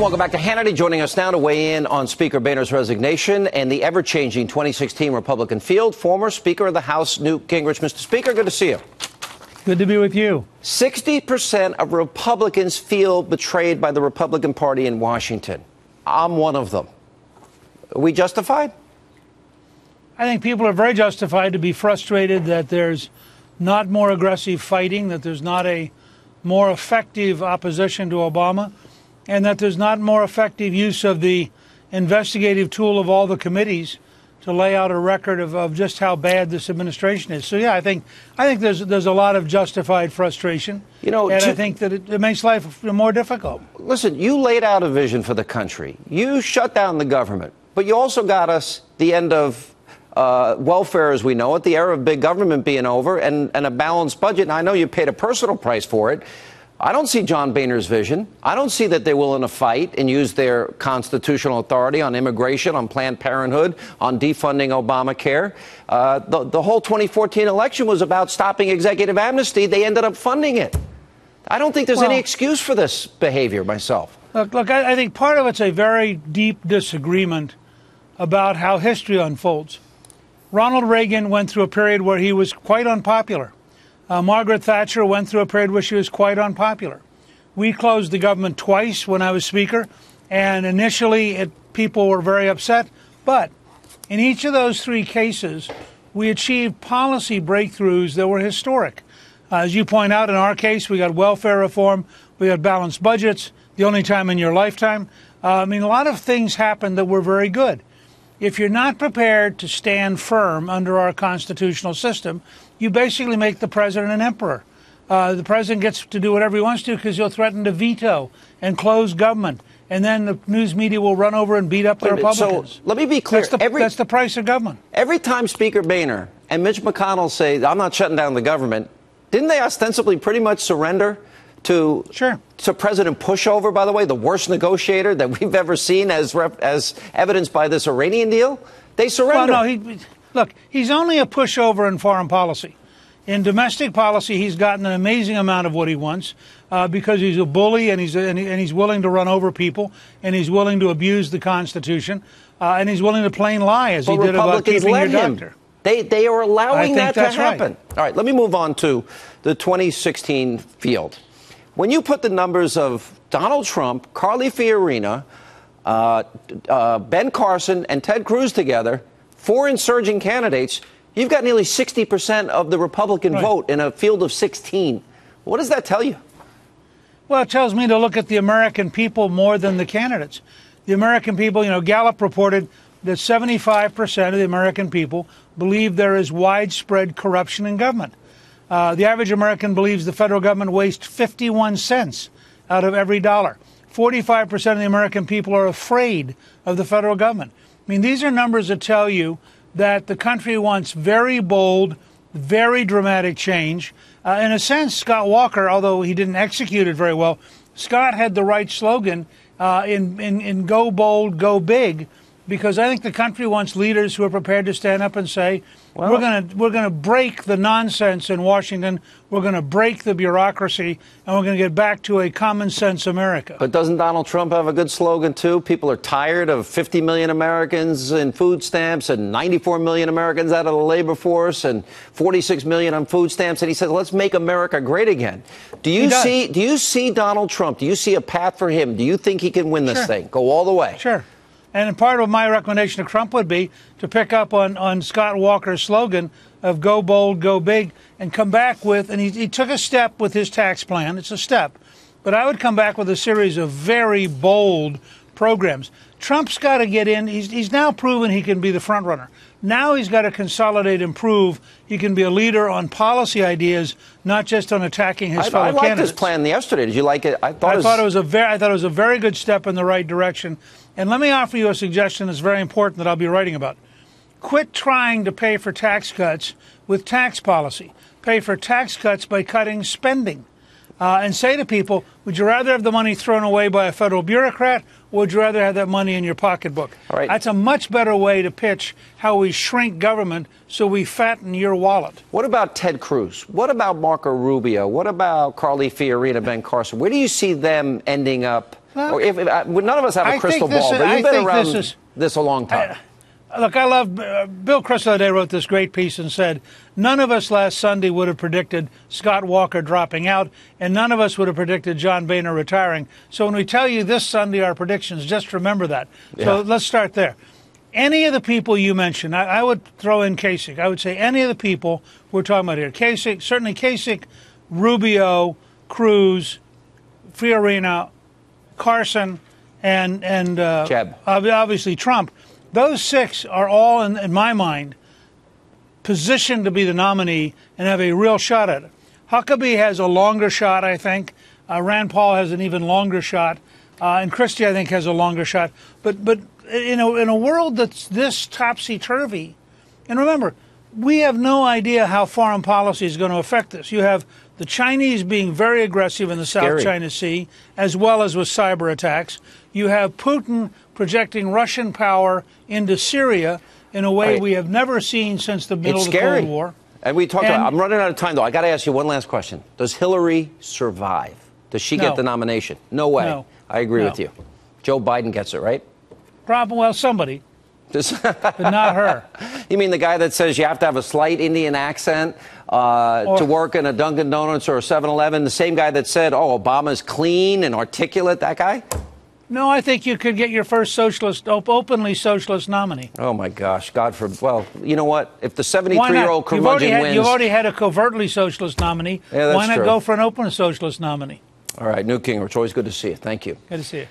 Welcome back to Hannity. Joining us now to weigh in on Speaker Boehner's resignation and the ever-changing 2016 Republican field, former Speaker of the House, Newt Gingrich. Mr. Speaker, good to see you. Good to be with you. 60% of Republicans feel betrayed by the Republican Party in Washington. I'm one of them. Are we justified? I think people are very justified to be frustrated that there's not more aggressive fighting, that there's not a more effective opposition to Obama, and that there's not more effective use of the investigative tool of all the committees to lay out a record of just how bad this administration is. So, yeah, I think there's a lot of justified frustration. And I think that it makes life more difficult. Listen, you laid out a vision for the country. You shut down the government, but you also got us the end of welfare as we know it, the era of big government being over, and a balanced budget. And I know you paid a personal price for it. I don't see John Boehner's vision. I don't see that they're willing to fight and use their constitutional authority on immigration, on Planned Parenthood, on defunding Obamacare. The whole 2014 election was about stopping executive amnesty. They ended up funding it. I don't think there's any excuse for this behavior myself. Look, I think part of it's a very deep disagreement about how history unfolds. Ronald Reagan went through a period where he was quite unpopular. Margaret Thatcher went through a period where she was quite unpopular. We closed the government twice when I was Speaker, and initially people were very upset. But in each of those three cases, we achieved policy breakthroughs that were historic. As you point out, in our case, we got welfare reform, we got balanced budgets, the only time in your lifetime. A lot of things happened that were very good. If you're not prepared to stand firm under our constitutional system, you basically make the president an emperor. The president gets to do whatever he wants to because he'll threaten to veto and close government. And then the news media will run over and beat up the Republicans. So let me be clear. That's the price of government. Every time Speaker Boehner and Mitch McConnell say, I'm not shutting down the government, didn't they ostensibly pretty much surrender to President Pushover, by the way, the worst negotiator that we've ever seen as evidenced by this Iranian deal? They surrendered. Well, no, look, he's only a pushover in foreign policy. In domestic policy, he's gotten an amazing amount of what he wants because he's a bully and he's willing to run over people and he's willing to abuse the Constitution and he's willing to plain lie as he did about keeping your doctor. They are allowing that to happen. Right. All right, let me move on to the 2016 field. When you put the numbers of Donald Trump, Carly Fiorina, Ben Carson, and Ted Cruz together, four insurgent candidates, you've got nearly 60% of the Republican vote in a field of 16. What does that tell you? Well, it tells me to look at the American people more than the candidates. The American people, Gallup reported that 75% of the American people believe there is widespread corruption in government. The average American believes the federal government wastes 51 cents out of every dollar. 45% of the American people are afraid of the federal government. These are numbers that tell you that the country wants very bold, very dramatic change. In a sense, Scott Walker, although he didn't execute it very well, Scott had the right slogan in Go Bold, Go Big, because I think the country wants leaders who are prepared to stand up and say, we're going to break the nonsense in Washington, we're going to break the bureaucracy, and we're going to get back to a common sense America. But doesn't Donald Trump have a good slogan, too? People are tired of 50 million Americans in food stamps and 94 million Americans out of the labor force and 46 million on food stamps. And he says, let's make America great again. Do you see Donald Trump? Do you see a path for him? Do you think he can win this thing? Go all the way? Sure. And part of my recommendation to Trump would be to pick up on Scott Walker's slogan of Go Bold, Go Big, and come back with, and he took a step with his tax plan. It's a step. But I would come back with a series of very bold programs. Trump's got to get in. He's now proven he can be the front runner. Now he's got to consolidate and prove he can be a leader on policy ideas, not just on attacking his fellow candidates. I liked his plan yesterday. Did you like it? I thought it was a very good step in the right direction. And let me offer you a suggestion that's very important that I'll be writing about. Quit trying to pay for tax cuts with tax policy. Pay for tax cuts by cutting spending. And say to people, would you rather have the money thrown away by a federal bureaucrat, or would you rather have that money in your pocketbook? All right. That's a much better way to pitch how we shrink government so we fatten your wallet. What about Ted Cruz? What about Marco Rubio? What about Carly Fiorina, Ben Carson? Where do you see them ending up Well, Or none of us have a crystal ball, but you've been around this a long time. Look, I love Bill Kristol the other day wrote this great piece and said, none of us last Sunday would have predicted Scott Walker dropping out, and none of us would have predicted John Boehner retiring. So when we tell you this Sunday our predictions, just remember that. Yeah. So let's start there. Any of the people you mentioned, I would throw in Kasich. I would say any of the people we're talking about here. Kasich, certainly Kasich, Rubio, Cruz, Fiorina, Carson, and Jeb. Obviously Trump. Those six are all, in my mind, positioned to be the nominee and have a real shot at it. Huckabee has a longer shot, I think. Rand Paul has an even longer shot. And Christie, I think, has a longer shot. But in a world that's this topsy-turvy, and remember, we have no idea how foreign policy is going to affect this. You have the Chinese being very aggressive in the South China Sea, as well as with cyber attacks. You have Putin projecting Russian power into Syria in a way we have never seen since the middle of the Cold War. And we talked about, I'm running out of time, though. I got to ask you one last question. Does Hillary survive? Does she get the nomination? No way. No. I agree with you. Joe Biden gets it, right? Probably, well, somebody. But not her. You mean the guy that says you have to have a slight Indian accent to work in a Dunkin' Donuts or a 7-Eleven? The same guy that said, oh, Obama's clean and articulate, that guy? No, I think you could get your first socialist, openly socialist nominee. Oh, my gosh. God forbid. Well, you know what? If the 73-year-old curmudgeon wins... You've already had a covertly socialist nominee. Yeah, that's Why not true. go for an open socialist nominee? All right, Newt Gingrich, always good to see you. Thank you. Good to see you.